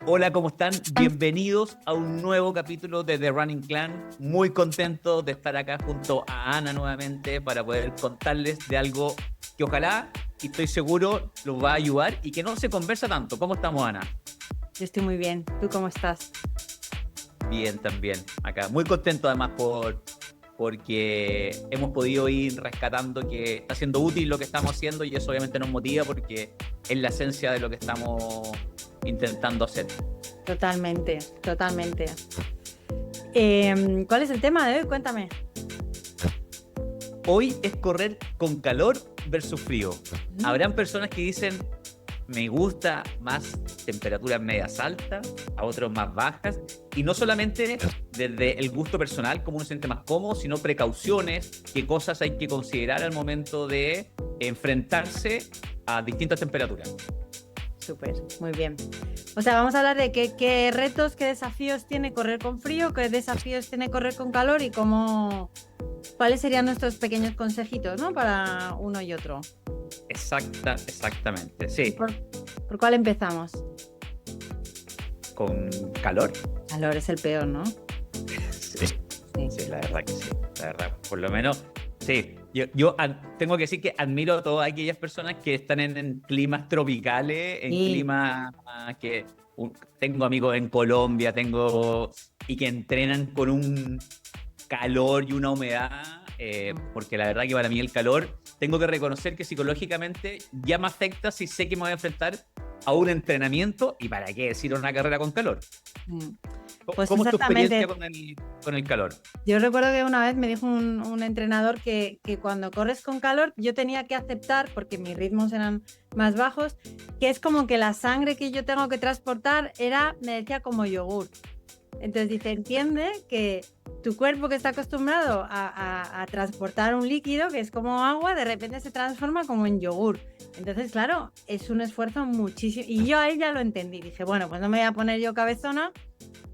Hola, ¿cómo están? Bienvenidos a un nuevo capítulo de The Running Clan. Muy contento de estar acá junto a Ana nuevamente para poder contarles de algo que ojalá y estoy seguro los va a ayudar y que no se conversa tanto. ¿Cómo estamos, Ana? Yo estoy muy bien. ¿Tú cómo estás? Bien, también. Acá. Muy contento además porque hemos podido ir rescatando que está siendo útil lo que estamos haciendo y eso obviamente nos motiva porque es la esencia de lo que estamos intentando hacer. Totalmente, totalmente. ¿Cuál es el tema de hoy? Cuéntame. Hoy es correr con calor versus frío. Mm. Habrán personas que dicen, me gusta más temperaturas medias altas, a otros más bajas, y no solamente desde el gusto personal, como uno se siente más cómodo, sino precauciones, qué cosas hay que considerar al momento de enfrentarse a distintas temperaturas. Súper, muy bien. O sea, vamos a hablar de qué retos, qué desafíos tiene correr con frío, qué desafíos tiene correr con calor y cuáles serían nuestros pequeños consejitos, ¿no? Para uno y otro. Exactamente, ¿Y sí, por cuál empezamos? con calor. Calor es el peor, ¿no? Sí. Sí. Sí, la verdad que sí. La verdad, por lo menos, sí. Tengo que decir que admiro a todas aquellas personas que están en climas tropicales, en Y climas que tengo amigos en Colombia, y que entrenan con un calor y una humedad, porque la verdad que para mí el calor, tengo que reconocer que psicológicamente ya me afecta si sé que me voy a enfrentar a un entrenamiento y para qué decir una carrera con calor. mm, ¿Cómo, pues cómo es tu experiencia exactamente. con el calor? Yo recuerdo que una vez me dijo un entrenador que cuando corres con calor yo tenía que aceptar, porque mis ritmos eran más bajos, que es como que la sangre que yo tengo que transportar me decía como yogur. Entonces dice, entiende que tu cuerpo que está acostumbrado a transportar un líquido que es como agua, de repente se transforma como en yogur. Entonces, claro, es un esfuerzo muchísimo. Y yo ahí ya lo entendí. Dije, bueno, pues no me voy a poner yo cabezona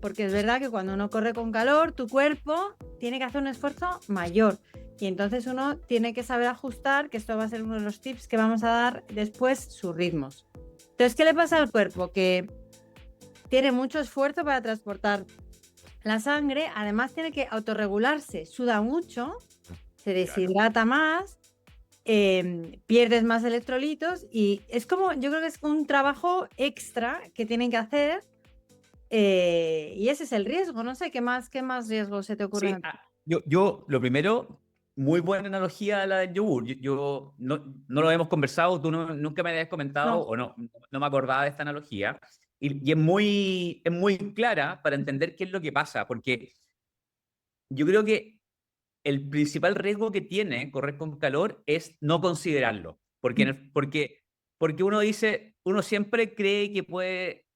porque es verdad que cuando uno corre con calor, tu cuerpo tiene que hacer un esfuerzo mayor. Y entonces uno tiene que saber ajustar, que esto va a ser uno de los tips que vamos a dar después, sus ritmos. Entonces, ¿qué le pasa al cuerpo? Que tiene mucho esfuerzo para transportar la sangre, además tiene que autorregularse, suda mucho, se Claro. deshidrata más, pierdes más electrolitos y es como, yo creo que es un trabajo extra que tienen que hacer y ese es el riesgo, no sé, ¿qué más riesgos se te ocurren Sí, a ti? lo primero, muy buena analogía la del yogur. Yo no lo hemos conversado, tú nunca me habías comentado No. o no me acordaba de esta analogía. Y es muy clara para entender qué es lo que pasa, porque yo creo que el principal riesgo que tiene correr con calor es no considerarlo, porque uno siempre cree que puede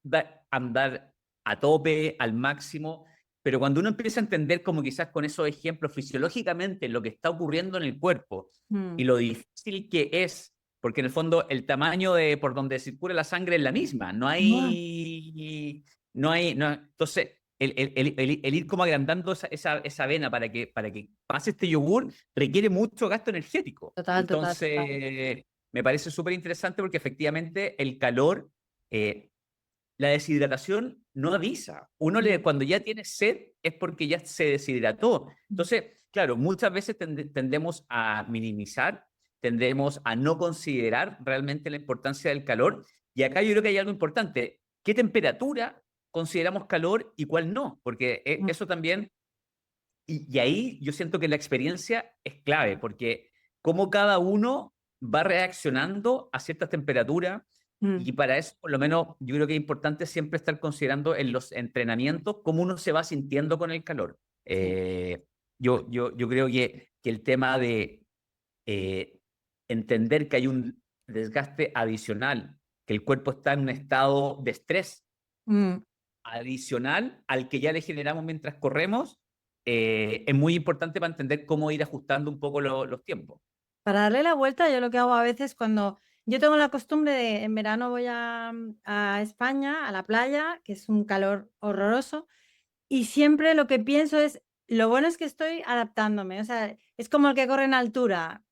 andar a tope, al máximo, pero cuando uno empieza a entender como quizás con esos ejemplos fisiológicamente lo que está ocurriendo en el cuerpo y Mm. lo difícil que es, porque en el fondo el tamaño de por donde circula la sangre es la misma, No. entonces el ir como agrandando esa vena para que pase este yogur requiere mucho gasto energético. Total, total, total. Entonces, me parece súper interesante porque efectivamente el calor, eh, la deshidratación no avisa. Mm. Cuando ya tiene sed es porque ya se deshidrató. Entonces, claro, muchas veces tendemos a minimizar, tendemos a no considerar realmente la importancia del calor. Y acá yo creo que hay algo importante. ¿Qué temperatura consideramos calor y cuál no? Porque Mm. eso también, y ahí yo siento que la experiencia es clave, porque cómo cada uno va reaccionando a ciertas temperaturas, Mm. y para eso, por lo menos, yo creo que es importante siempre estar considerando en los entrenamientos cómo uno se va sintiendo con el calor. Sí. Yo creo que el tema de eh, entender que hay un desgaste adicional, que el cuerpo está en un estado de estrés Mm. adicional al que ya le generamos mientras corremos, es muy importante para entender cómo ir ajustando un poco los tiempos. Para darle la vuelta, yo lo que hago a veces cuando yo tengo la costumbre de en verano voy a España, a la playa, que es un calor horroroso, y siempre lo que pienso es, lo bueno es que estoy adaptándome, o sea, es como el que corre en altura.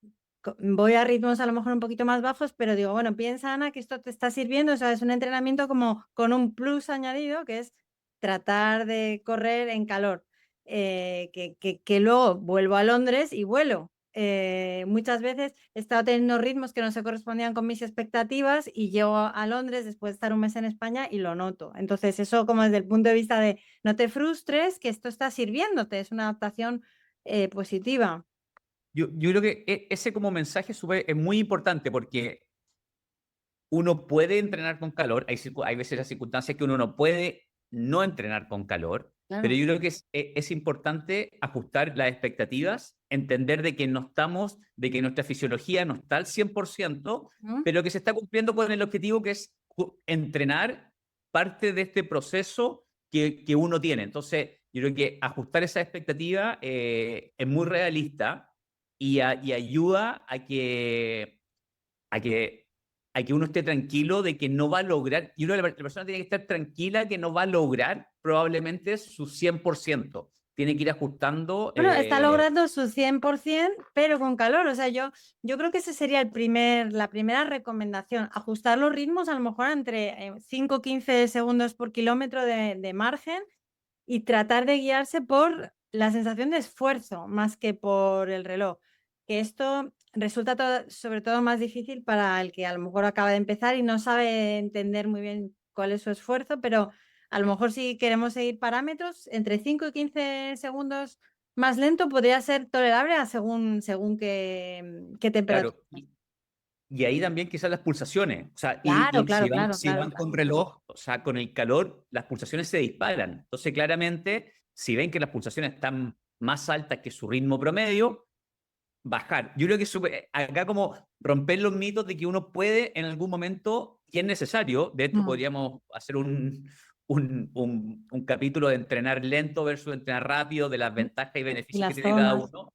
voy a ritmos a lo mejor un poquito más bajos, pero digo, bueno, piensa, Ana, que esto te está sirviendo, o sea, es un entrenamiento como con un plus añadido, que es tratar de correr en calor. Que luego vuelvo a Londres y vuelo. Muchas veces he estado teniendo ritmos que no se correspondían con mis expectativas y llego a Londres después de estar un mes en España y lo noto. Entonces, eso como desde el punto de vista de no te frustres, que esto está sirviéndote, es una adaptación positiva. Yo creo que ese como mensaje es muy importante porque uno puede entrenar con calor, hay veces las circunstancias que uno no puede no entrenar con calor, pero Claro. yo creo que es importante ajustar las expectativas, entender de que no estamos, de que nuestra fisiología no está al 100%, ¿Mm? pero que se está cumpliendo con el objetivo que es entrenar parte de este proceso que uno tiene. Entonces, yo creo que ajustar esa expectativa es muy realista y ayuda a que, a que uno esté tranquilo de que no va a lograr, y uno, la persona tiene que estar tranquila que no va a lograr probablemente su 100%. Tiene que ir ajustando. Bueno, está logrando su 100%, pero con calor. O sea, yo creo que ese sería la primera recomendación. Ajustar los ritmos a lo mejor entre 5 o 15 segundos por kilómetro de margen y tratar de guiarse por la sensación de esfuerzo más que por el reloj. Que esto resulta sobre todo más difícil para el que a lo mejor acaba de empezar y no sabe entender muy bien cuál es su esfuerzo, pero a lo mejor si queremos seguir parámetros, entre 5 y 15 segundos más lento podría ser tolerable según qué temperatura. Claro, y ahí también quizás las pulsaciones, o sea, Claro, si claro, claro, si claro. van con reloj, o sea, con el calor, las pulsaciones se disparan. Entonces, claramente, si ven que las pulsaciones están más altas que su ritmo promedio, bajar. Yo creo que acá como romper los mitos de que uno puede en algún momento, y es necesario, de hecho Mm. podríamos hacer un capítulo de entrenar lento versus entrenar rápido, de las ventajas y Y beneficios que las tiene cada zonas. uno,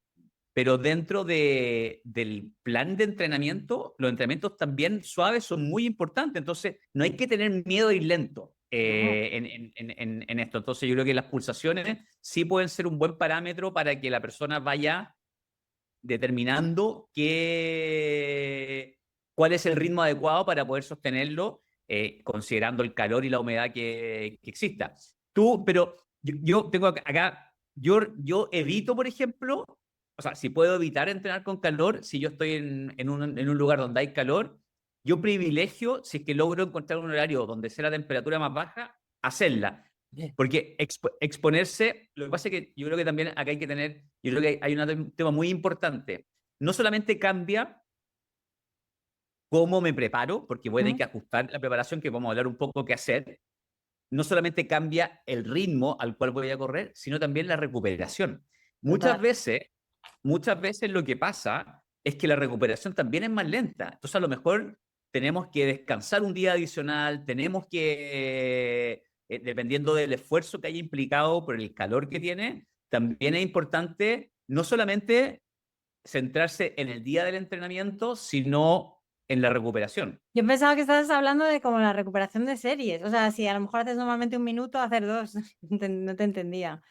pero dentro del plan de entrenamiento, los entrenamientos también suaves son muy importantes, entonces no hay que tener miedo a ir lento. No. En esto. Entonces yo creo que las pulsaciones sí pueden ser un buen parámetro para que la persona vaya determinando cuál es el ritmo adecuado para poder sostenerlo, considerando el calor y la humedad que exista. Pero yo tengo acá, yo evito, por ejemplo, o sea, si puedo evitar entrenar con calor, si yo estoy en un lugar donde hay calor, yo privilegio, si es que logro encontrar un horario donde sea la temperatura más baja, hacerla. Porque exponerse, lo que pasa es que yo creo que también acá hay que tener, yo creo que hay un tema muy importante. No solamente cambia cómo me preparo, porque voy a tener Mm. que ajustar la preparación, que vamos a hablar un poco qué hacer. No solamente cambia el ritmo al cual voy a correr, sino también la recuperación. Muchas Total. veces, muchas veces lo que pasa es que la recuperación también es más lenta. Entonces, a lo mejor tenemos que descansar un día adicional, tenemos que, dependiendo del esfuerzo que haya implicado por el calor que tiene, también es importante no solamente centrarse en el día del entrenamiento, sino en la recuperación. Yo pensaba que estabas hablando de como la recuperación de series. O sea, si a lo mejor haces normalmente un minuto, hacer dos. No te entendía.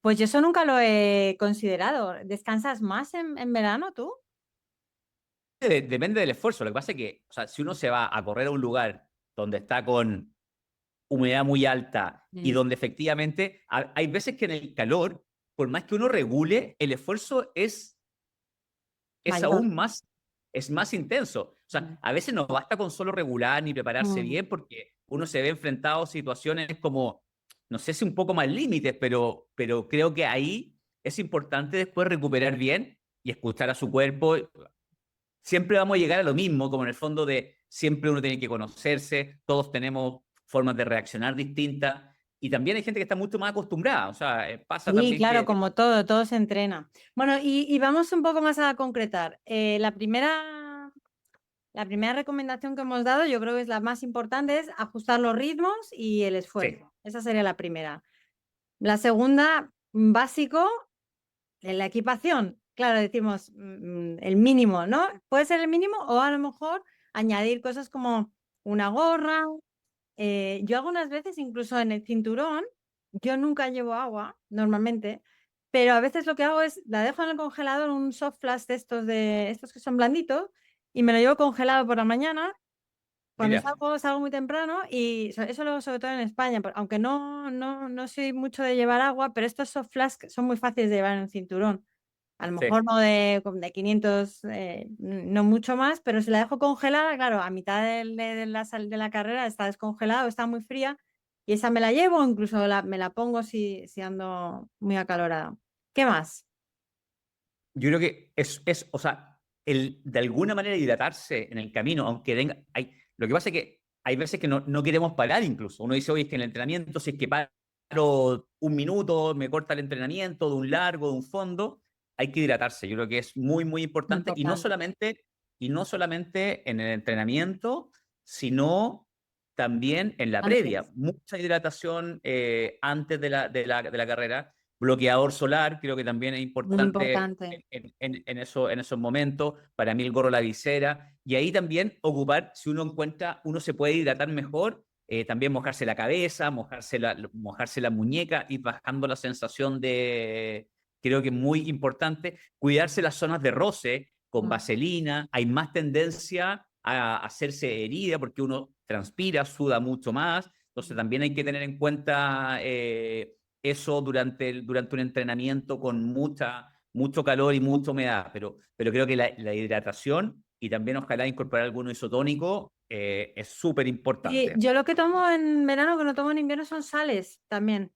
Pues yo eso nunca lo he considerado. ¿Descansas más en verano tú? Depende del esfuerzo. Lo que pasa es que, o sea, si uno se va a correr a un lugar donde está con humedad muy alta y Mm. donde efectivamente hay veces que en el calor, por más que uno regule, el esfuerzo es Mayor. aún más, es más intenso. O Mm. sea, a veces no basta con solo regular ni prepararse Mm. bien porque uno se ve enfrentado a situaciones como, no sé si un poco más límites, pero creo que ahí es importante después recuperar bien y escuchar a su cuerpo. Siempre vamos a llegar a lo mismo, como en el fondo de siempre uno tiene que conocerse, todos tenemos formas de reaccionar distintas y también hay gente que está mucho más acostumbrada, o sea, pasa Sí, también claro, que como todo se entrena. Bueno, y vamos un poco más a concretar. La primera recomendación que hemos dado, yo creo que es la más importante, es ajustar los ritmos y el sí, esfuerzo. Esa sería la primera. La segunda, básico, en la equipación. Claro, decimos el mínimo, ¿no? Puede ser el mínimo o a lo mejor añadir cosas como una gorra. Yo algunas veces, incluso en el cinturón, yo nunca llevo agua, normalmente, pero a veces lo que hago es, la dejo en el congelador, un soft flash de estos que son blanditos, y me lo llevo congelado por la mañana. Cuando Mira, salgo muy temprano y eso lo hago sobre todo en España, aunque no soy mucho de llevar agua, pero estos soft flask son muy fáciles de llevar en el cinturón. A lo sí. mejor no de 500, no mucho más, pero si la dejo congelada, claro, a mitad de la carrera está descongelada o está muy fría y esa me la llevo, o incluso me la pongo si ando muy acalorada. ¿Qué más? Yo creo que o sea, de alguna manera hidratarse en el camino, aunque lo que pasa es que hay veces que no queremos parar incluso. Uno dice, oye, es que en el entrenamiento, si es que paro un minuto, me corta el entrenamiento de un largo, de un fondo, hay que hidratarse. Yo creo que es muy, muy Muy importante importante. y no solamente en el entrenamiento, sino también en la previa. Antes, Mucha hidratación antes de la carrera. Bloqueador solar, creo que también es muy importante importante. en esos momentos. Para mí el gorro, la visera. Y ahí también ocupar, si uno se puede hidratar mejor, también mojarse la cabeza, mojarse la muñeca y bajando la sensación creo que es muy importante, cuidarse las zonas de roce con Mm, vaselina. Hay más tendencia a hacerse herida porque uno transpira, suda mucho más. Entonces también hay que tener en cuenta eso durante un entrenamiento con mucho calor y mucha humedad, pero creo que la hidratación y también ojalá incorporar algún isotónico es súper sí, importante. yo lo que tomo en verano que no tomo en invierno son sales también,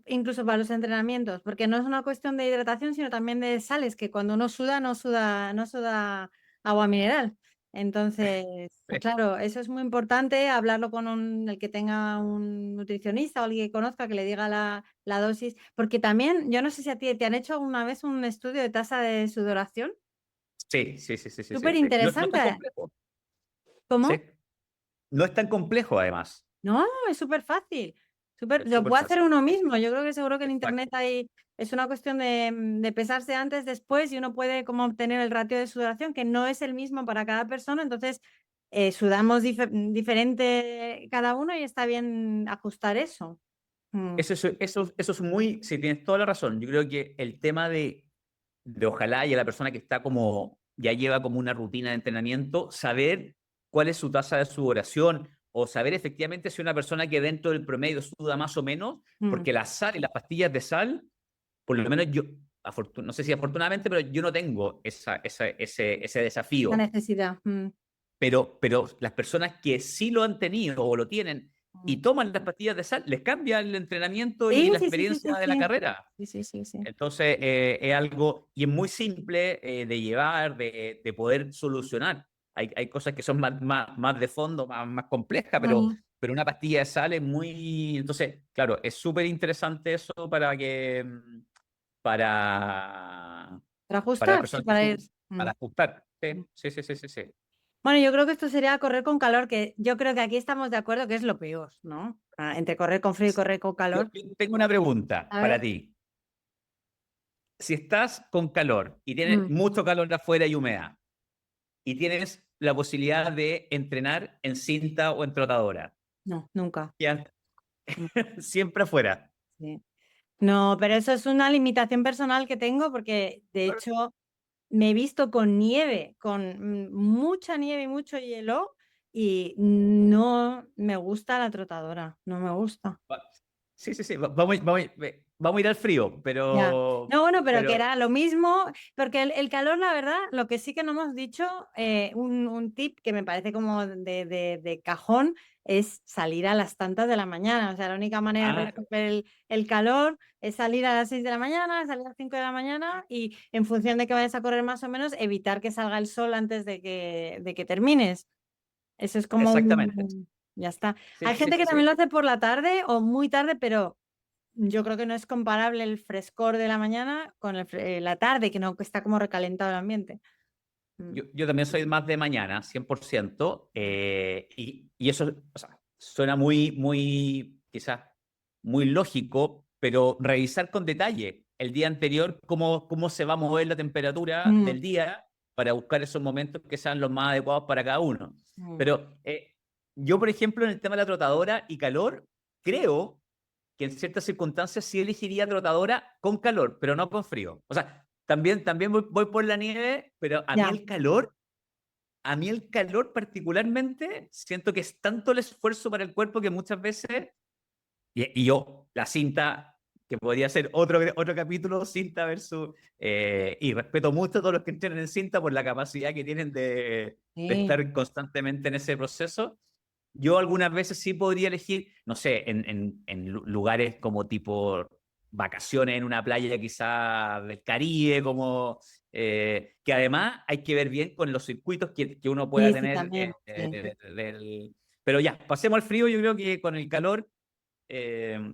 incluso para los entrenamientos, porque no es una cuestión de hidratación, sino también de sales, que cuando uno suda, no suda agua mineral. Entonces, claro, eso es muy importante, hablarlo con el que tenga un nutricionista o alguien que conozca, que le diga la dosis, porque también, yo no sé si a ti te han hecho alguna vez un estudio de tasa de sudoración, Sí, sí, sí, sí, sí, súper sí, sí. No es tan interesante. complejo. ¿Cómo? Sí. No es tan complejo, además. No, es súper fácil. Es Lo súper puede hacer fácil. uno mismo. Yo creo que seguro que en internet Exacto. es una cuestión de pesarse antes, después, y uno puede como obtener el ratio de sudoración, que no es el mismo para cada persona. Entonces, sudamos diferente cada uno y está bien ajustar eso. Mm, Eso es muy, sí, tienes toda la razón. Yo creo que el tema de ojalá y a la persona que está ya lleva como una rutina de entrenamiento, saber cuál es su tasa de sudoración o saber efectivamente si una persona que dentro del promedio suda más o menos, mm. porque la sal y las pastillas de sal, por lo menos yo, no sé si afortunadamente, pero yo no tengo ese La desafío. necesidad. Pero las personas que sí lo han tenido o lo tienen y Mm. toman las pastillas de sal, les cambia el entrenamiento y Sí, la sí, sí, sí, experiencia sí, de la sí. carrera. Sí, sí, sí, sí. Entonces, es algo, y es muy simple de llevar, de poder solucionar. Hay cosas que son más de fondo, más complejas, Mm. pero una pastilla de sal es muy... Entonces, claro, es súper interesante eso para, Para para las ajustar, sí, personas para ir. para ajustar. Sí, sí, sí, sí, sí, sí. Bueno, yo creo que esto sería correr con calor, que yo creo que aquí estamos de acuerdo que es lo peor, ¿no? Entre correr con frío y correr con calor. Yo tengo una pregunta A para ver, ti. Si estás con calor y tienes mm, mucho calor afuera y humedad, y tienes la posibilidad de entrenar en cinta o en trotadora, no, nunca. ya, Mm, siempre afuera. sí. No, pero eso es una limitación personal que tengo porque, de hecho, me he visto con nieve, con mucha nieve y mucho hielo, y no me gusta la trotadora, no me gusta. Va- Sí, sí, sí, vamos a ir al frío, Ya. pero, No, bueno, pero que pero era lo mismo, porque el calor, la verdad, lo que sí que no hemos dicho, un tip que me parece como de cajón, es salir a las tantas de la mañana. O sea, la única manera de claro, resolver el calor es salir a las 6 de la mañana, salir a las 5 de la mañana y en función de que vayas a correr más o menos, evitar que salga el sol antes de que termines. Eso es como exactamente. Ya está. Sí, Hay sí, gente sí, que también sí. lo hace por la tarde o muy tarde, pero yo creo que no es comparable el frescor de la mañana con la tarde, que no que está como recalentado el ambiente. Mm. Yo también soy más de mañana, 100%, y eso, o sea, suena quizás muy lógico, pero revisar con detalle el día anterior cómo se va a mover la temperatura Mm, del día para buscar esos momentos que sean los más adecuados para cada uno. mm, Pero yo, por ejemplo, en el tema de la trotadora y calor, creo que en ciertas circunstancias sí elegiría trotadora con calor, pero no con frío. O sea, también voy por la nieve, pero Ya, a mí el calor particularmente, siento que es tanto el esfuerzo para el cuerpo que muchas veces, y yo, la cinta, que podría ser otro capítulo, cinta versus, y respeto mucho a todos los que entrenan en cinta por la capacidad que tienen de sí, estar constantemente en ese proceso. Yo algunas veces sí podría elegir, no sé, en lugares como tipo vacaciones en una playa quizá del Caribe, como que además hay que ver bien con los circuitos que uno pueda sí, sí, tener. también, sí. Pero ya, pasemos al frío, yo creo que con el calor eh,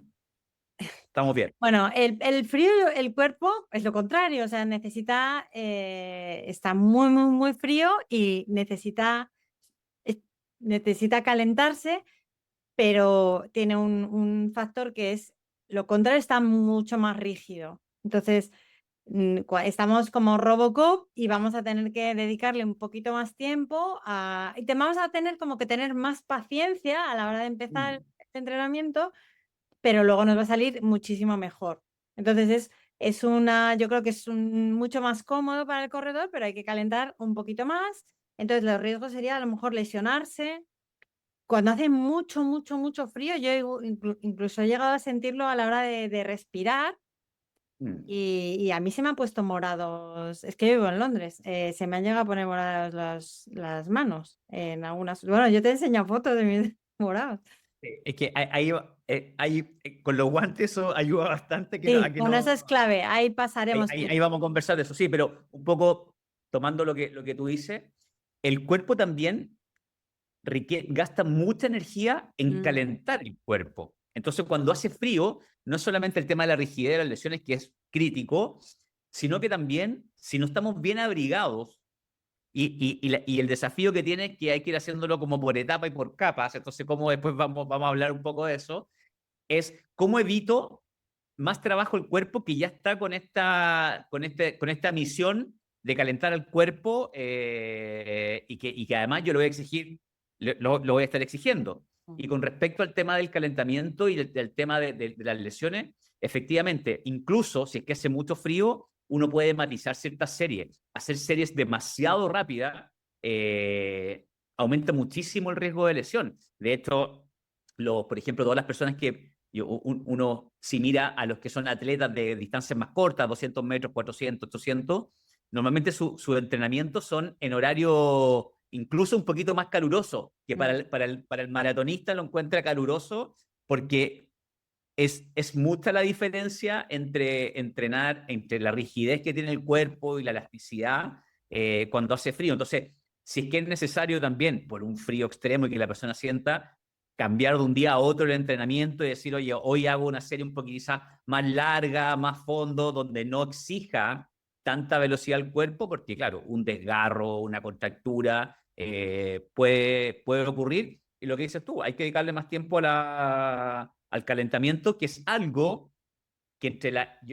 estamos bien. Bueno, el frío, el cuerpo es lo contrario, o sea, necesita, está muy, muy, muy frío y es- necesita calentarse, pero tiene un factor que es lo contrario, está mucho más rígido. Entonces, estamos como Robocop y vamos a tener que dedicarle un poquito más tiempo y vamos a tener como que tener más paciencia a la hora de empezar Mm, el entrenamiento, pero luego nos va a salir muchísimo mejor. Entonces yo creo que es mucho más cómodo para el corredor, pero hay que calentar un poquito más. Entonces los riesgos sería a lo mejor lesionarse. Cuando hace mucho, mucho, mucho frío, yo incluso he llegado a sentirlo a la hora de respirar mm. y a mí se me han puesto morados, es que yo vivo en Londres, se me han llegado a poner moradas las manos en algunas. Bueno, yo te he enseñado fotos de mis morados. Es que con los guantes eso ayuda bastante a Sí, que bueno, eso no. es clave, ahí pasaremos. Ahí vamos a conversar de eso, sí, pero un poco tomando lo que tú dices, el cuerpo también gasta mucha energía en Mm, calentar el cuerpo. Entonces, cuando hace frío, no es solamente el tema de la rigidez de las lesiones, que es crítico, sino que también, si no estamos bien abrigados, y el desafío que tiene es que hay que ir haciéndolo como por etapa y por capas, entonces, como después vamos a hablar un poco de eso, es cómo evito más trabajo el cuerpo que ya está con esta misión de calentar al cuerpo y que además yo lo voy a exigir, lo voy a estar exigiendo. Y con respecto al tema del calentamiento y del tema de las lesiones, efectivamente, incluso si es que hace mucho frío, uno puede matizar ciertas series. Hacer series demasiado rápidas aumenta muchísimo el riesgo de lesión. De hecho, por ejemplo, todas las personas uno, si mira a los que son atletas de distancias más cortas, 200 metros, 400, 800, normalmente su entrenamiento son en horario incluso un poquito más caluroso, que mm. para el maratonista lo encuentra caluroso porque es mucha la diferencia entre entrenar, entre la rigidez que tiene el cuerpo y la elasticidad cuando hace frío. Entonces, si es que es necesario también, por un frío extremo y que la persona sienta, cambiar de un día a otro el entrenamiento y decir, oye, hoy hago una serie un poquito quizás más larga, más fondo, donde no exija tanta velocidad al cuerpo, porque claro, un desgarro, una contractura puede ocurrir. Y lo que dices tú, hay que dedicarle más tiempo al calentamiento, que es algo que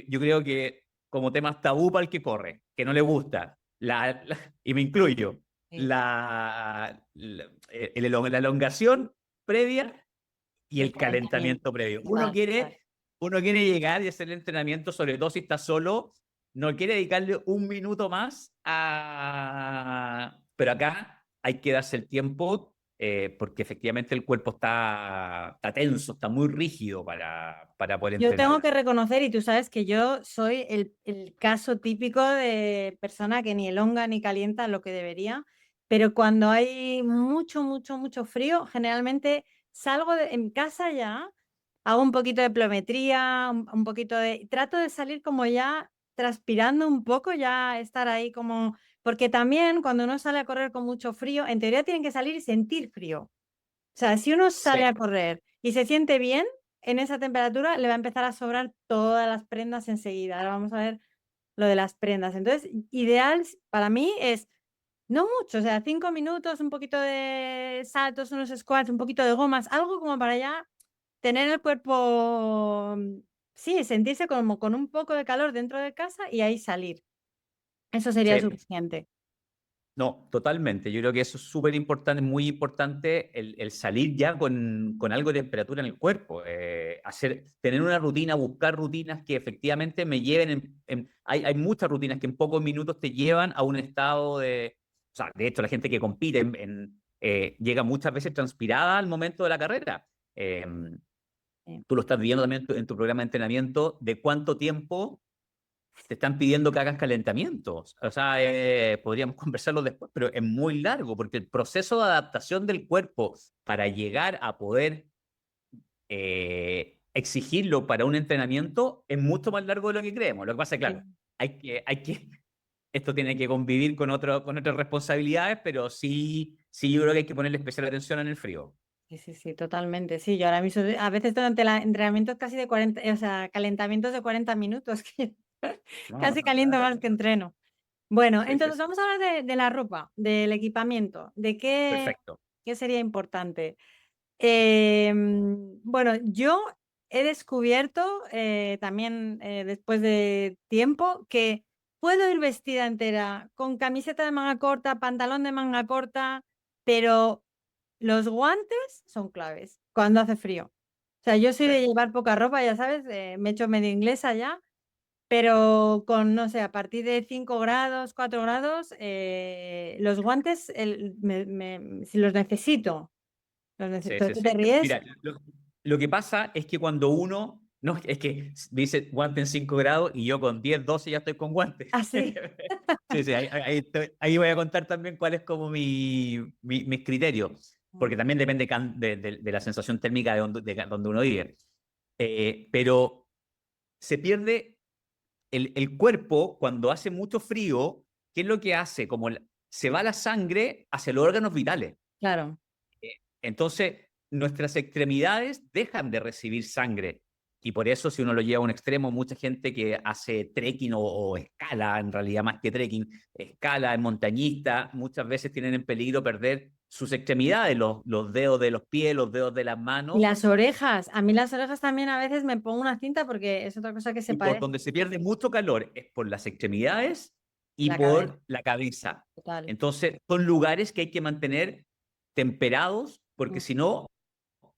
yo creo que como temas tabú para el que corre, que no le gusta, y me incluyo, Sí, la elongación previa y el el calentamiento. calentamiento previo. Total, total. Uno quiere llegar y hacer el entrenamiento, sobre todo si está solo, no quiere dedicarle un minuto más Pero acá hay que darse el tiempo porque efectivamente el cuerpo está tenso, está muy rígido para poder Yo tengo entrenar. que reconocer, y tú sabes que yo soy el caso típico de persona que ni elonga ni calienta lo que debería, pero cuando hay mucho, mucho, mucho frío, generalmente en casa ya, hago un poquito de pliometría, un poquito trato de salir como ya transpirando un poco, ya estar ahí como, porque también cuando uno sale a correr con mucho frío, en teoría tienen que salir y sentir frío. O sea, si uno sale Sí, a correr y se siente bien en esa temperatura, le va a empezar a sobrar todas las prendas enseguida. Ahora vamos a ver lo de las prendas. Entonces, ideal para mí es no mucho, o sea, 5 minutos, un poquito de saltos, unos squats, un poquito de gomas, algo como para ya tener el cuerpo, sí, sentirse como con un poco de calor dentro de casa y ahí salir. Eso sería sí. suficiente. No, totalmente. Yo creo que eso es súper importante, muy importante, el salir ya con algo de temperatura en el cuerpo. Tener una rutina, buscar rutinas que efectivamente me lleven hay muchas rutinas que en pocos minutos te llevan a un estado de... O sea, de hecho, la gente que compite llega muchas veces transpirada al momento de la carrera. Eh, Sí. Tú lo estás viendo también en tu programa de entrenamiento, de cuánto tiempo te están pidiendo que hagas calentamientos. O sea, podríamos conversarlo después, pero es muy largo porque el proceso de adaptación del cuerpo para llegar a poder exigirlo para un entrenamiento es mucho más largo de lo que creemos. Lo que pasa es, claro, Sí. esto tiene que convivir con otras responsabilidades, pero sí, sí, yo creo que hay que ponerle especial atención en el frío. Sí, sí, sí, totalmente. Sí, yo ahora mismo, a veces durante el entrenamiento casi de 40, o sea, calentamientos de 40 minutos, que No, no, casi caliento claro. más que entreno. Bueno, Sí, sí, entonces sí. vamos a hablar de la ropa, del equipamiento, de Perfecto. qué sería importante. Bueno, yo he descubierto también después de tiempo que puedo ir vestida entera con camiseta de manga corta, pantalón de manga corta, pero los guantes son claves cuando hace frío. O sea, yo soy Sí. de llevar poca ropa, ya sabes, me he hecho medio inglesa ya, pero con, no sé, a partir de 5 grados, 4 grados, los guantes, si los necesito, Sí, ¿Pero sí, tú sí. te ríes? Mira, lo que pasa es que cuando uno, no, es que dice guante en 5 grados y yo con 10 12 ya estoy con guantes. Así. Sí, sí, ahí voy a contar también cuál es como mis criterios, porque también depende de la sensación térmica de donde uno vive. Pero se pierde el cuerpo cuando hace mucho frío. ¿Qué es lo que hace? Se va la sangre hacia los órganos vitales. Claro, Entonces, nuestras extremidades dejan de recibir sangre. Y por eso, si uno lo lleva a un extremo, mucha gente que hace trekking o escala, en realidad más que trekking, escala, es montañista, muchas veces tienen en peligro perder sus extremidades, los dedos de los pies, los dedos de las y manos, las orejas, a mí las orejas también a veces me pongo una cinta porque es otra cosa que se y por padece, donde se pierde mucho calor es por las extremidades y la cabeza, por la cabeza. total. Entonces, son lugares que hay que mantener temperados, porque Mm. si no,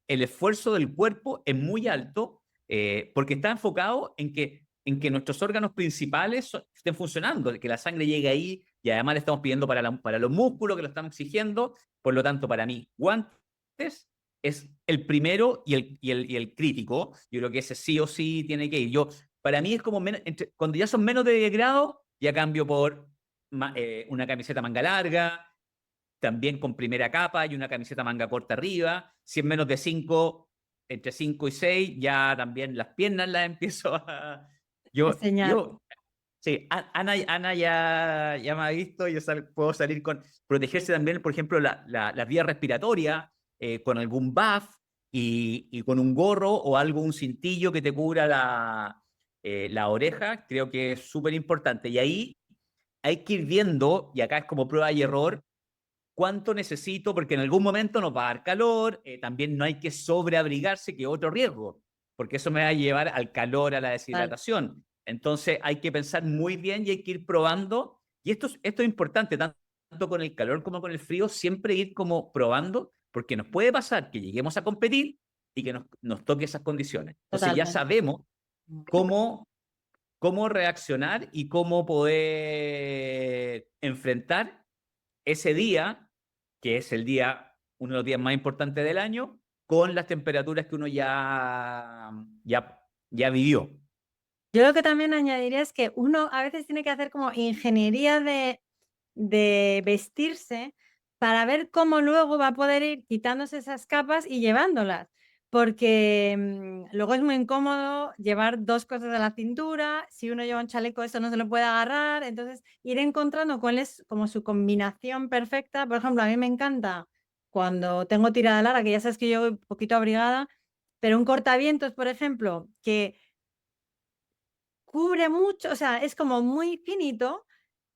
el esfuerzo del cuerpo es muy alto, porque está enfocado en que nuestros órganos principales estén funcionando, que la sangre llegue ahí, y además le estamos pidiendo para los músculos que lo estamos exigiendo. Por lo tanto, para mí, guantes es el primero y el crítico. Yo creo que ese sí o sí tiene que ir. Para mí es como cuando ya son menos de 10 grados, ya cambio por una camiseta manga larga, también con primera capa y una camiseta manga corta arriba. Si es menos de 5, entre 5 y 6, ya también las piernas las empiezo a... Enseñar. Sí, Ana ya me ha visto, puedo salir con... Protegerse también, por ejemplo, la vía respiratoria, con algún buff y con un gorro o algo, un cintillo que te cubra la oreja, creo que es súper importante. Y ahí hay que ir viendo, y acá es como prueba y error, cuánto necesito, porque en algún momento nos va a dar calor. También no hay que sobreabrigarse, que es otro riesgo, porque eso me va a llevar al calor, a la Total, deshidratación. Entonces hay que pensar muy bien y hay que ir probando. Y esto es importante, tanto con el calor como con el frío, siempre ir como probando, porque nos puede pasar que lleguemos a competir y que nos toque esas condiciones. Entonces ya totalmente. sabemos cómo reaccionar y cómo poder enfrentar ese día, que es uno de los días más importantes del año, con las temperaturas que uno ya vivió. Yo lo que también añadiría es que uno a veces tiene que hacer como ingeniería de vestirse para ver cómo luego va a poder ir quitándose esas capas y llevándolas. Porque luego es muy incómodo llevar dos cosas a la cintura. Si uno lleva un chaleco, eso no se lo puede agarrar. Entonces, ir encontrando cuál es como su combinación perfecta. Por ejemplo, a mí me encanta cuando tengo tirada larga, que ya sabes que yo voy un poquito abrigada, pero un cortavientos, por ejemplo, que cubre mucho, o sea, es como muy finito,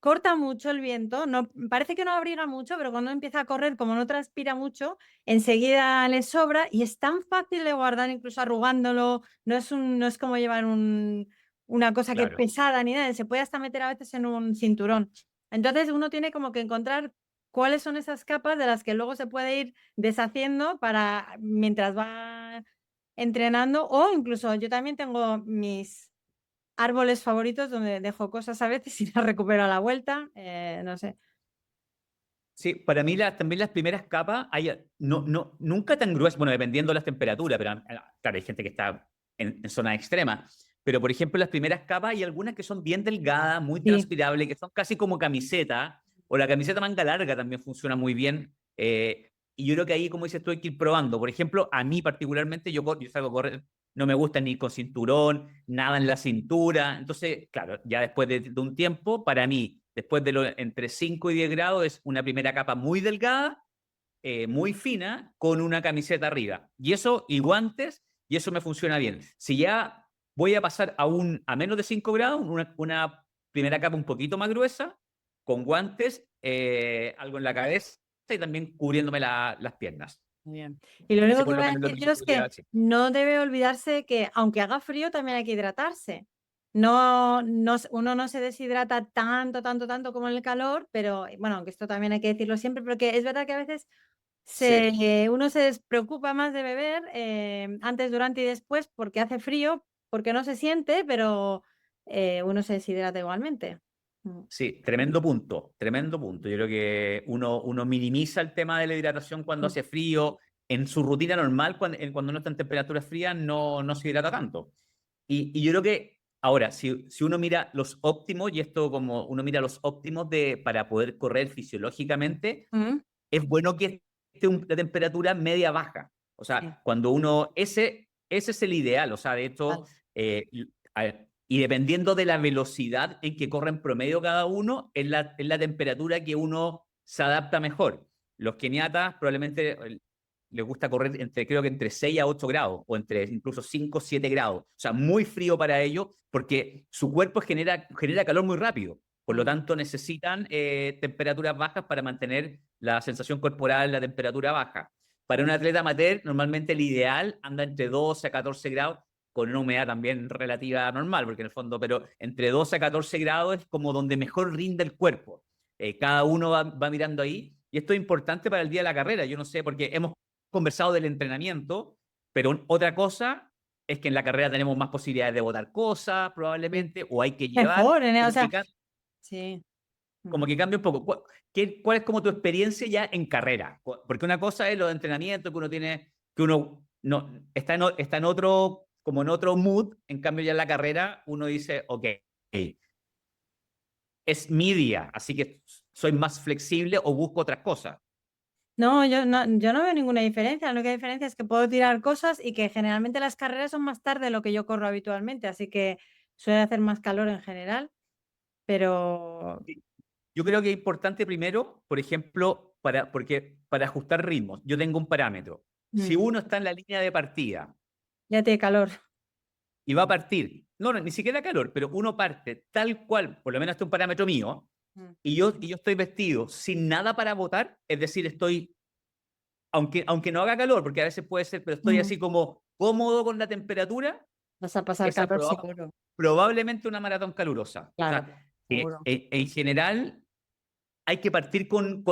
corta mucho el viento, no, parece que no abriga mucho, pero cuando empieza a correr, como no transpira mucho, enseguida le sobra y es tan fácil de guardar, incluso arrugándolo, no es como llevar una cosa que es Claro. pesada ni nada, se puede hasta meter a veces en un cinturón. Entonces uno tiene como que encontrar cuáles son esas capas de las que luego se puede ir deshaciendo para mientras va entrenando, o incluso yo también tengo mis árboles favoritos donde dejo cosas a veces y las recupero a la vuelta, no sé. Sí, para mí también las primeras capas, nunca tan gruesas, bueno, dependiendo de las temperaturas, pero claro, hay gente que está en zonas extremas, pero por ejemplo las primeras capas hay algunas que son bien delgadas, muy Sí. transpirables, que son casi como camiseta, o la camiseta manga larga también funciona muy bien, y yo creo que ahí, como dices tú, hay que ir probando. Por ejemplo, a mí particularmente, yo salgo a correr, no me gusta ni con cinturón, nada en la cintura, entonces, claro, ya después de un tiempo, para mí después de entre 5 y 10 grados es una primera capa muy delgada, muy fina, con una camiseta arriba. Y guantes, y eso me funciona bien. Si ya voy a pasar a menos de 5 grados, una primera capa un poquito más gruesa, con guantes, algo en la cabeza y también cubriéndome las piernas. Muy bien. Y lo Y único que según voy a también lo decir que yo yo es que podría decir. no debe olvidarse que aunque haga frío también hay que hidratarse. No, uno no se deshidrata tanto, tanto, tanto como en el calor, pero bueno, aunque esto también hay que decirlo siempre, porque es verdad que a veces Sí. uno se despreocupa más de beber antes, durante y después porque hace frío, porque no se siente, pero uno se deshidrata igualmente. Mm. Sí, tremendo punto, tremendo punto. Yo creo que uno minimiza el tema de la hidratación cuando hace frío. En su rutina normal, cuando uno está en temperaturas frías, no se hidrata tanto. Y yo creo que ahora, si uno mira los óptimos, y esto como uno mira los óptimos para poder correr fisiológicamente, Mm. es bueno que esté la temperatura media baja. O Sí. sea, ese es el ideal. O sea, de hecho, Vale. a ver, y dependiendo de la velocidad en que corre en promedio cada uno, es la temperatura que uno se adapta mejor. Los keniatas probablemente les gusta correr creo que entre 6 a 8 grados, o entre incluso 5 7 grados. O sea, muy frío para ellos, porque su cuerpo genera calor muy rápido. Por lo Mm. tanto, necesitan temperaturas bajas para mantener la sensación corporal, la temperatura baja. Para un atleta amateur, normalmente el ideal anda entre 12 a 14 grados, con una humedad también relativa normal, porque en el fondo, pero entre 12 a 14 grados es como donde mejor rinde el cuerpo. Cada uno va mirando ahí, y esto es importante para el día de la carrera. Yo no sé, porque hemos conversado del entrenamiento, pero otra cosa es que en la carrera tenemos más posibilidades de botar cosas, Sí. probablemente, o hay que llevar, Mejor, o como que, sea, sí. Mm. como que cambia un poco. ¿Cuál es como tu experiencia ya en carrera? Porque una cosa es lo de entrenamiento que uno tiene, que uno no, está en otro, como en otro mood. En cambio ya en la carrera uno dice, ok, es mi día, así que soy más flexible o busco otras cosas. No, yo no veo ninguna diferencia. La única diferencia es que puedo tirar cosas y que generalmente las carreras son más tarde de lo que yo corro habitualmente, así que suele hacer más calor en general, pero Yo creo que es importante primero, por ejemplo, porque para ajustar ritmos, yo tengo un parámetro. Si mm, uno está en la línea de partida ya tiene calor. y va a partir, no, ni siquiera calor, pero uno parte tal cual, por lo menos este es un parámetro mío, Mm. y yo estoy vestido sin nada para botar, es decir, aunque no haga calor, porque a veces puede ser, pero estoy Mm. así como cómodo con la temperatura, Vas a pasar esa es calor seguro. probablemente una maratón calurosa. O Claro, sea, seguro. en general hay que partir con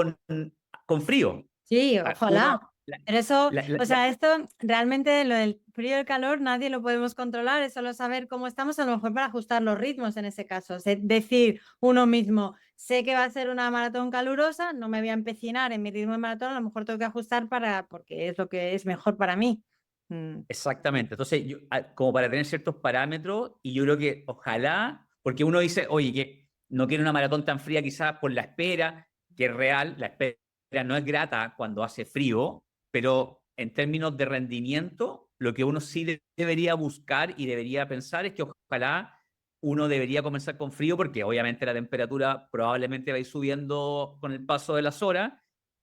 frío. Sí, Ah, uno, ojalá. Pero eso, la- la- o la- sea, esto realmente lo del frío y el calor nadie lo podemos controlar, es solo saber cómo estamos, a lo mejor para ajustar los ritmos en ese caso. Decir uno mismo, sé que va a ser una maratón calurosa, no me voy a empecinar en mi ritmo de maratón, a lo mejor tengo que ajustar porque es lo que es mejor para mí. Mm. Exactamente. Entonces, como para tener ciertos parámetros, y yo creo que ojalá, porque uno dice, oye, que no quiero una maratón tan fría quizás por la espera, que es real, la espera no es grata cuando hace frío, pero en términos de rendimiento, lo que uno sí debería buscar y debería pensar es que ojalá uno debería comenzar con frío, porque obviamente la temperatura probablemente va a ir subiendo con el paso de las horas,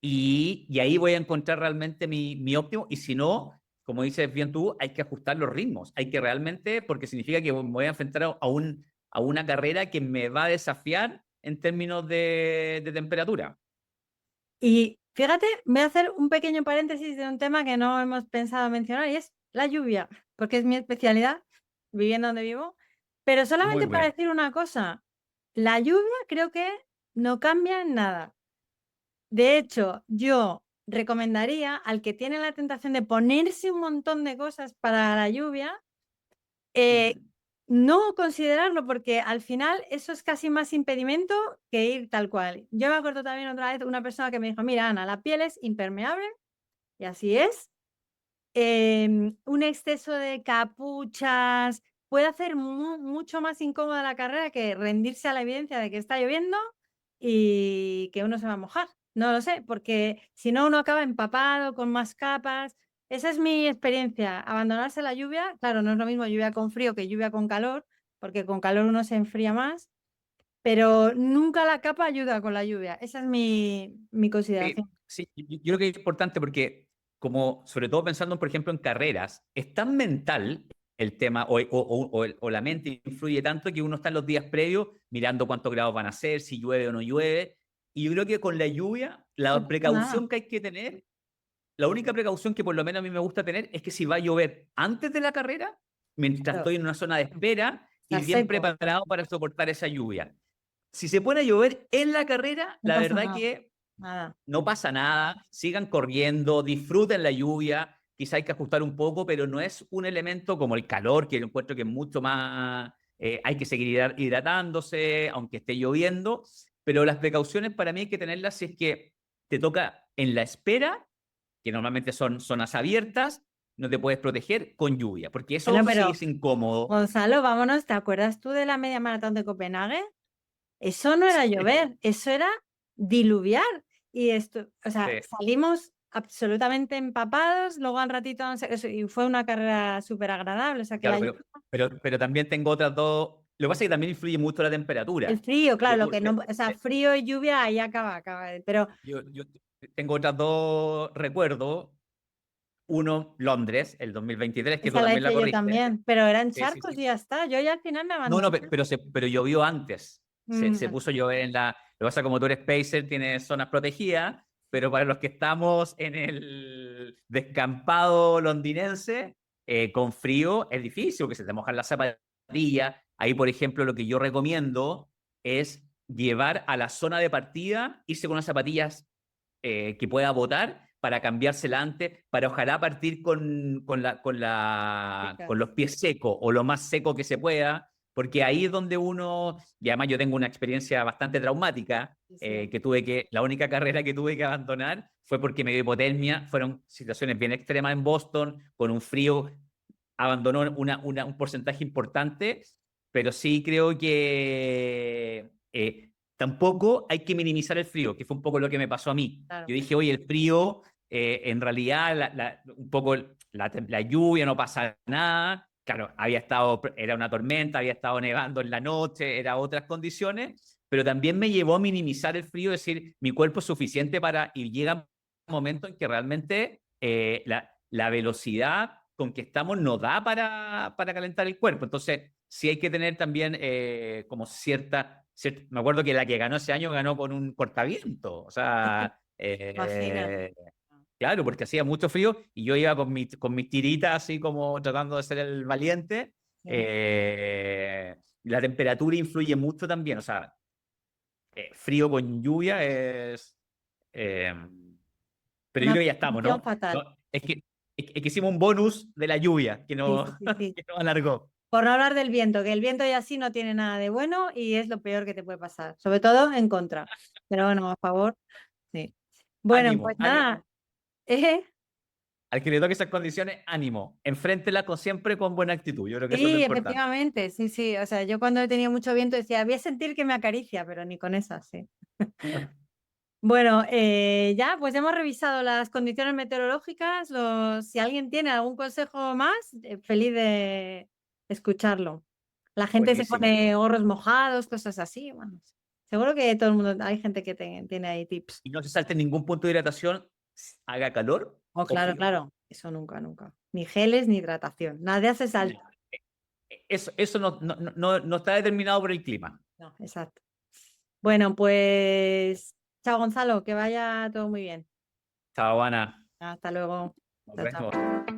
y ahí voy a encontrar realmente mi óptimo, y si no, como dices bien tú, hay que ajustar los ritmos, hay que realmente, porque significa que me voy a enfrentar a una carrera que me va a desafiar en términos de temperatura. Y fíjate, voy a hacer un pequeño paréntesis de un tema que no hemos pensado mencionar y es la lluvia, porque es mi especialidad, viviendo donde vivo. Pero Muy solamente para bueno. decir una cosa, la lluvia creo que no cambia en nada. De hecho, yo recomendaría al que tiene la tentación de ponerse un montón de cosas para la lluvia, no considerarlo, porque al final eso es casi más impedimento que ir tal cual. Yo me acuerdo también otra vez de una persona que me dijo, mira, Ana, la piel es impermeable y así es. Un exceso de capuchas puede hacer mucho más incómoda la carrera que rendirse a la evidencia de que está lloviendo y que uno se va a mojar. No lo sé, porque si no uno acaba empapado con más capas. Esa es mi experiencia. Abandonarse a la lluvia, claro, no es lo mismo lluvia con frío que lluvia con calor, porque con calor uno se enfría más, pero nunca la capa ayuda con la lluvia. Esa es mi consideración. Sí, sí, yo creo que es importante porque, como sobre todo pensando, por ejemplo, en carreras, es tan mental el tema, o la mente influye tanto que uno está en los días previos mirando cuántos grados van a ser, si llueve o no llueve. Y yo creo que con la lluvia, No la pasa nada. precaución que hay que tener, la única precaución que por lo menos a mí me gusta tener es que si va a llover antes de la carrera, mientras Claro, estoy en una zona de espera, está ir bien seco, preparado para soportar esa lluvia. Si se pone a llover en la carrera, no la pasa verdad nada. que Nada. no pasa nada, sigan corriendo, disfruten la lluvia, quizá hay que ajustar un poco, pero no es un elemento como el calor, que yo encuentro que es mucho más, hay que seguir hidratándose, aunque esté lloviendo, pero las precauciones para mí hay que tenerlas si es que te toca en la espera, que normalmente son zonas abiertas, no te puedes proteger con lluvia, porque Bueno, eso sí pero es incómodo. Gonzalo, vámonos, ¿te acuerdas tú de la media maratón de Copenhague? Eso no era llover, eso era diluviar. Y esto, o sea, Sí, salimos absolutamente empapados, luego al ratito, no sé, y fue una carrera súper agradable. O sea, que claro, la pero también tengo otras dos. Lo que pasa es que también influye mucho la el temperatura. frío, claro, Yo, lo que no, o sea, frío y lluvia ahí acaba. Pero yo tengo otras dos recuerdos. Uno, Londres, el 2023, que tú esa la también la hice yo corriste. también, pero eran Sí, sí, charcos sí. y ya está. Yo ya al final me No, no, abandoné. pero llovió antes. Se Mm, puso a llover en la. Lo que pasa, como tú eres pacer, tienes zonas protegidas, pero para los que estamos en el descampado londinense, con frío, es difícil, porque se te mojan las zapatillas. Ahí, por ejemplo, lo que yo recomiendo es llevar a la zona de partida, irse con unas zapatillas que pueda botar para cambiársela antes, para ojalá partir con Chicas, los pies secos o lo más seco que se pueda, porque ahí es donde uno, y además yo tengo una experiencia bastante traumática, sí, sí. la única carrera que tuve que abandonar fue porque me dio hipotermia, fueron situaciones bien extremas en Boston, con un frío, abandonó un porcentaje importante, pero sí creo que tampoco hay que minimizar el frío, que fue un poco lo que me pasó a mí. Claro. Yo dije, oye, el frío, en realidad, un poco la lluvia, no pasa nada. Claro, era una tormenta, había estado nevando en la noche, era otras condiciones, pero también me llevó a minimizar el frío, es decir, mi cuerpo es suficiente y llega un momento en que realmente la velocidad con que estamos no da para calentar el cuerpo. Entonces, sí hay que tener también como me acuerdo que la que ganó ese año ganó con un cortaviento. O sea, Imagina. claro, porque hacía mucho frío y yo iba con mis tiritas así como tratando de ser el valiente. Sí. La temperatura influye mucho también. O sea, frío con lluvia es... eh, pero yo Una creo que ya estamos, combinación ¿no? fatal. Es que hicimos un bonus de la lluvia que Sí, no, sí, sí, sí. que no alargó. Por no hablar del viento, que el viento ya sí no tiene nada de bueno y es lo peor que te puede pasar, sobre todo en contra. Pero bueno, a favor, sí. Bueno, pues Ánimo, ánimo. nada, eh, Al que le toque esas condiciones, ánimo. Enfréntela siempre con buena actitud. Yo creo que eso es lo sí, importante. efectivamente, sí, sí. O sea, yo cuando he tenido mucho viento decía, voy a sentir que me acaricia, pero ni con esas, sí. Bueno, ya, pues hemos revisado las condiciones meteorológicas. Si alguien tiene algún consejo más, feliz de escucharlo. La gente se Buenísimo. pone gorros mojados, cosas así. Bueno, seguro que todo el mundo, hay gente que tiene ahí tips. Y no se salte ningún punto de hidratación, haga calor Oh, o claro, frío. claro. Eso nunca, nunca. Ni geles ni hidratación. Nadie hace salto. Eso no está determinado por el clima. No, exacto. Bueno, pues chao Gonzalo, que vaya todo muy bien. Chao, Ana. Hasta luego. Nos Chao, chao. vemos.